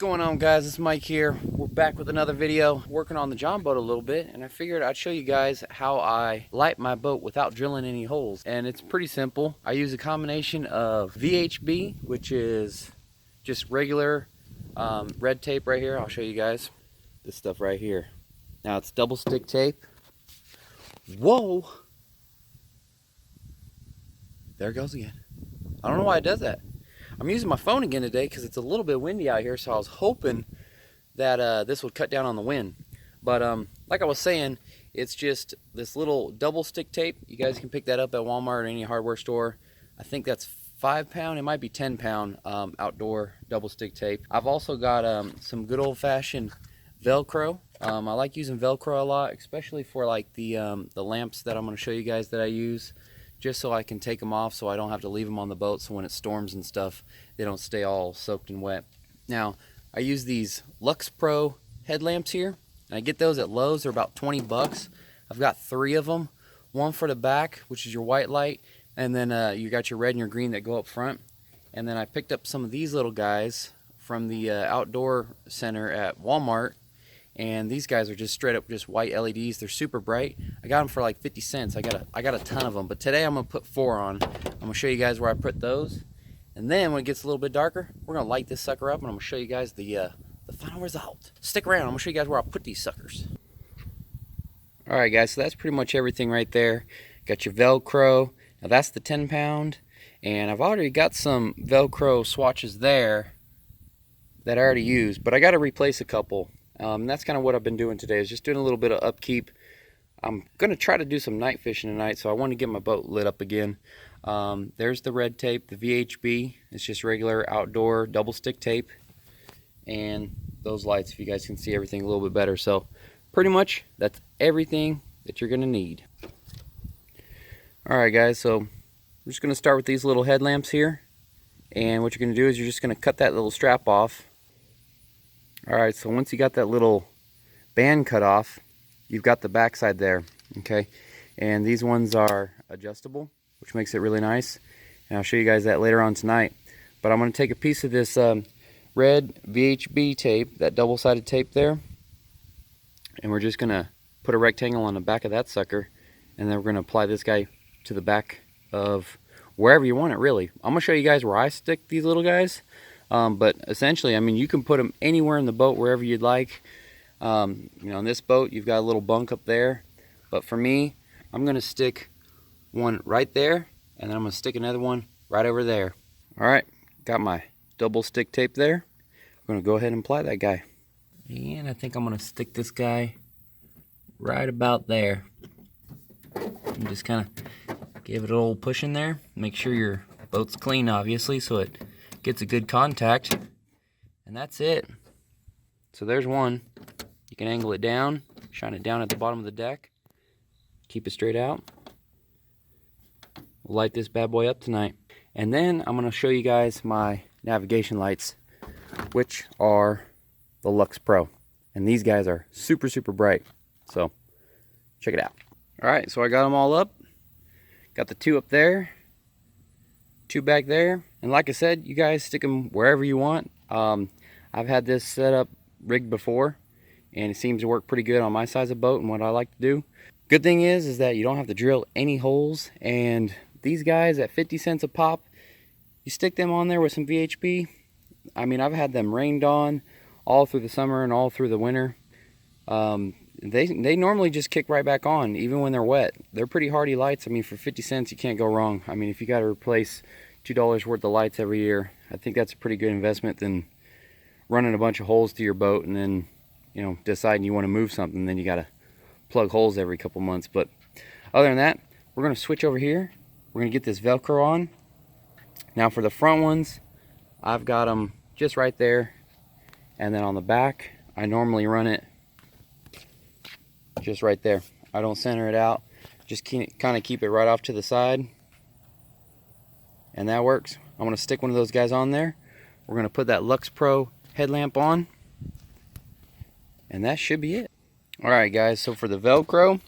Going on, guys? It's Mike here. We're back with another video, working on the Jon Boat a little bit, and I figured I'd show you guys how I light my boat without drilling any holes. And it's pretty simple. I use a combination of VHB, which is just regular red tape right here. I'll show you guys this stuff right here. Now it's double stick tape. Whoa! There it goes again. I don't know why it does that. I'm using my phone again today because it's a little bit windy out here, so I was hoping that this would cut down on the wind. But like I was saying, it's just this little double stick tape. You guys can pick that up at Walmart or any hardware store. I think that's 5 pound, it might be 10 pound outdoor double stick tape. I've also got some good old-fashioned velcro. I like using velcro a lot, especially for like the lamps that I'm going to show you guys that I use, just so I can take them off so I don't have to leave them on the boat, so when it storms and stuff they don't stay all soaked and wet. Now I use these Luxe Pro headlamps here, and I get those at Lowe's. They're about 20 bucks. I've got 3 of them, one for the back, which is your white light, and then you got your red and your green that go up front. And then I picked up some of these little guys from the outdoor center at Walmart, and these guys are just straight up just white LEDs. They're super bright. I got them for like 50 cents. I got a ton of them, but today I'm gonna put 4 on. I'm gonna show you guys where I put those, and then when it gets a little bit darker, we're gonna light this sucker up, and I'm gonna show you guys the final result. Stick around. I'm gonna show you guys where I put these suckers. All right, guys. So that's pretty much everything right there. Got your Velcro. Now that's the 10 pound, and I've already got some Velcro swatches there that I already used, but I got to replace a couple. That's kind of what I've been doing today, is just doing a little bit of upkeep. I'm going to try to do some night fishing tonight, so I want to get my boat lit up again. There's the red tape, the VHB. It's just regular outdoor double stick tape. And those lights, if you guys can see everything a little bit better. So pretty much that's everything that you're going to need. Alright guys, so we're just going to start with these little headlamps here. And what you're going to do is you're just going to cut that little strap off. Alright, so once you got that little band cut off, you've got the back side there, okay? And these ones are adjustable, which makes it really nice. And I'll show you guys that later on tonight. But I'm going to take a piece of this red VHB tape, that double-sided tape there, and we're just going to put a rectangle on the back of that sucker, and then we're going to apply this guy to the back of wherever you want it, really. I'm going to show you guys where I stick these little guys. But essentially, I mean, you can put them anywhere in the boat, wherever you'd like. You know, in this boat, you've got a little bunk up there. But for me, I'm going to stick one right there, and then I'm going to stick another one right over there. All right, got my double stick tape there. I'm going to go ahead and apply that guy. And I think I'm going to stick this guy right about there. And just kind of give it a little push in there. Make sure your boat's clean, obviously, so it gets a good contact, and that's it. So there's one. You can angle it down, shine it down at the bottom of the deck, keep it straight out. We'll light this bad boy up tonight, and then I'm going to show you guys my navigation lights, which are the Luxe Pro, and these guys are super bright, so check it out. Alright, so I got them all up. Got the 2 up there, 2 back there, and like I said, you guys stick them wherever you want. I've had this set up rigged before, and it seems to work pretty good on my size of boat and what I like to do. Good thing is that you don't have to drill any holes, and these guys at 50 cents a pop, you stick them on there with some VHB. I mean, I've had them rained on all through the summer and all through the winter. They normally just kick right back on, even when they're wet. They're pretty hardy lights. I mean, for 50 cents, you can't go wrong. I mean, if you got to replace $2 worth of lights every year, I think that's a pretty good investment than running a bunch of holes to your boat and then, you know, deciding you want to move something, then you got to plug holes every couple months. But other than that, we're going to switch over here. We're going to get this Velcro on. Now for the front ones, I've got them just right there, and then on the back, I normally run it just right there. I don't center it out, just kind of keep it right off to the side, and that works. I'm going to stick one of those guys on there. We're going to put that Luxe Pro headlamp on, and that should be it. Alright guys, so for the Velcro,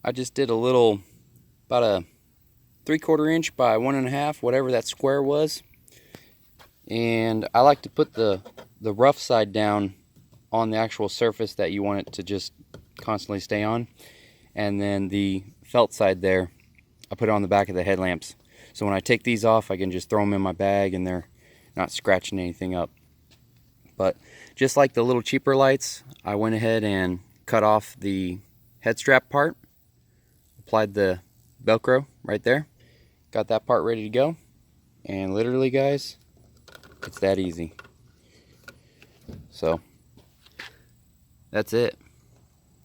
I just did a little, about a 3/4 inch by 1.5, whatever that square was, and I like to put the the rough side down on the actual surface that you want it to just constantly stay on, and then the felt side there, I put it on the back of the headlamps. So when I take these off, I can just throw them in my bag and they're not scratching anything up. But just like the little cheaper lights, I went ahead and cut off the head strap part, applied the velcro right there, got that part ready to go, and literally guys, it's that easy. So that's it.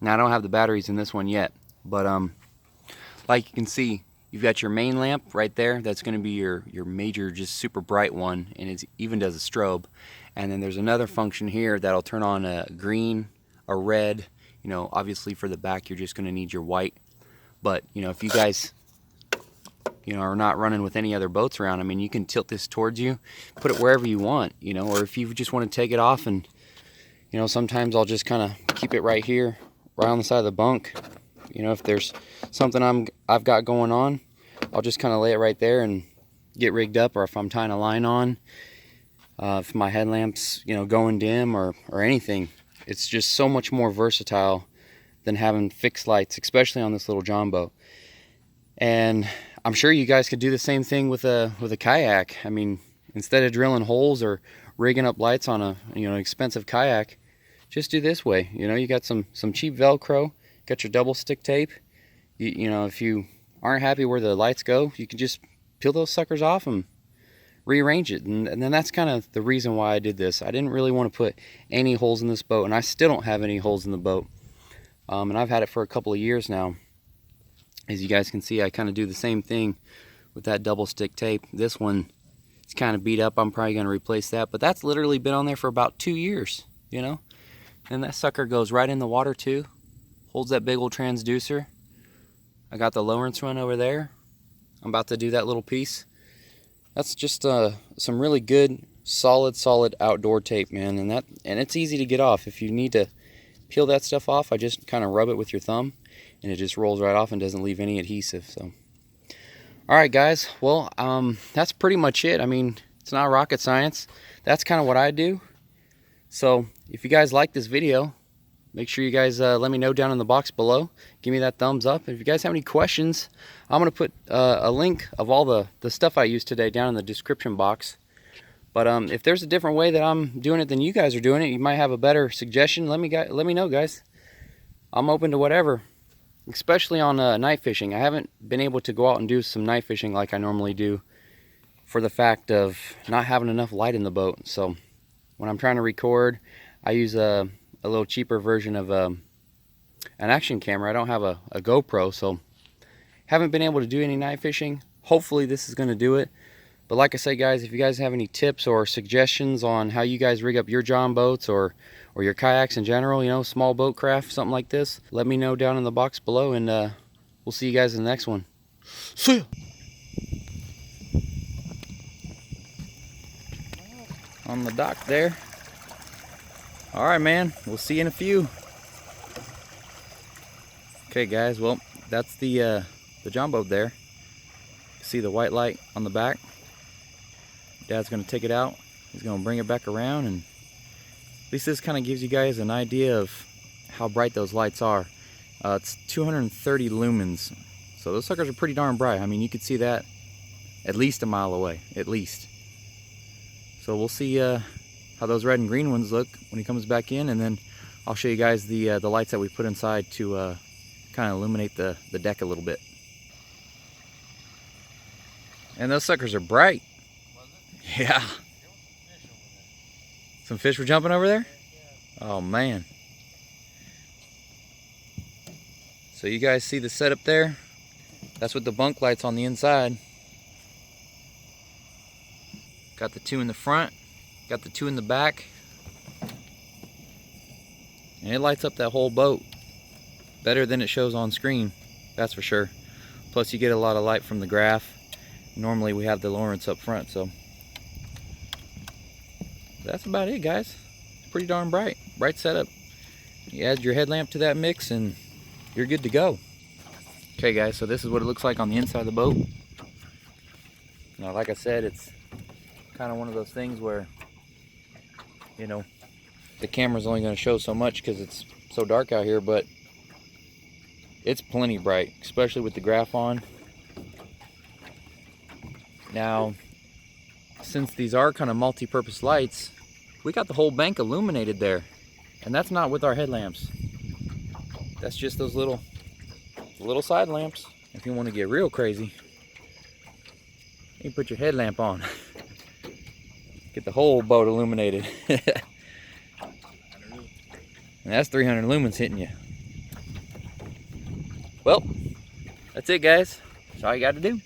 Now I don't have the batteries in this one yet, but like you can see, you've got your main lamp right there. That's going to be your major, just super bright one, and it even does a strobe. And then there's another function here that'll turn on a green, a red. You know, obviously for the back, you're just going to need your white. But you know, if you guys, you know, are not running with any other boats around, I mean, you can tilt this towards you, put it wherever you want. You know, or if you just want to take it off, and you know, sometimes I'll just kind of keep it right here, right on the side of the bunk. You know, if there's something I've got going on, I'll just kind of lay it right there and get rigged up. Or if I'm tying a line on, if my headlamp's, you know, going dim or anything, it's just so much more versatile than having fixed lights, especially on this little Jon Boat. And I'm sure you guys could do the same thing with a kayak. I mean, instead of drilling holes or rigging up lights on a, you know, expensive kayak, just do this way. You know, you got some cheap Velcro, got your double stick tape. You know, if you aren't happy where the lights go, you can just peel those suckers off and rearrange it. And then that's kind of the reason why I did this. I didn't really want to put any holes in this boat, and I still don't have any holes in the boat. And I've had it for a couple of years now. As you guys can see, I kind of do the same thing with that double stick tape. This one is kind of beat up. I'm probably going to replace that, but that's literally been on there for about 2 years, you know. And that sucker goes right in the water too. Holds that big old transducer. I got the Lowrance run over there. I'm about to do that little piece. That's just some really good, solid outdoor tape, man. And it's easy to get off. If you need to peel that stuff off, I just kind of rub it with your thumb, and it just rolls right off and doesn't leave any adhesive. So, all right, guys. Well, that's pretty much it. I mean, it's not rocket science. That's kind of what I do. So, if you guys like this video, make sure you guys let me know down in the box below. Give me that thumbs up. If you guys have any questions, I'm going to put a link of all the stuff I used today down in the description box. But if there's a different way that I'm doing it than you guys are doing it, you might have a better suggestion, let me know, guys. I'm open to whatever, especially on night fishing. I haven't been able to go out and do some night fishing like I normally do for the fact of not having enough light in the boat. So when I'm trying to record, I use a little cheaper version of an action camera. I don't have a GoPro, so haven't been able to do any night fishing. Hopefully this is going to do it. But like I say, guys, if you guys have any tips or suggestions on how you guys rig up your Jon Boats or your kayaks in general, you know, small boat craft, something like this, let me know down in the box below, and we'll see you guys in the next one. See ya! On the dock there. All right, man, we'll see you in a few. Okay, guys, well, that's the Jon Boat there. See the white light on the back? Dad's going to take it out. He's going to bring it back around, and at least this kind of gives you guys an idea of how bright those lights are. It's 230 lumens, so those suckers are pretty darn bright. I mean, you could see that at least a mile away, at least. So we'll see how those red and green ones look when he comes back in, and then I'll show you guys the lights that we put inside to kind of illuminate the deck a little bit. And those suckers are bright. Yeah. Some fish were jumping over there? Oh man. So you guys see the setup there? That's with the bunk lights on the inside. Got the two in the front, got the two in the back. And it lights up that whole boat. Better than it shows on screen, that's for sure. Plus you get a lot of light from the graph. Normally we have the Lowrance up front, so that's about it, guys. It's pretty darn bright setup. You add your headlamp to that mix and you're good to go. Okay, guys, so this is what it looks like on the inside of the boat. Now, like I said, it's kind of one of those things where you know, the camera's only going to show so much because it's so dark out here, but it's plenty bright, especially with the graph on. Now, since these are kind of multi-purpose lights, we got the whole bank illuminated there, and that's not with our headlamps. That's just those little side lamps. If you want to get real crazy, you put your headlamp on. Get the whole boat illuminated. And that's 300 lumens hitting you. Well, that's it, guys. That's all you got to do.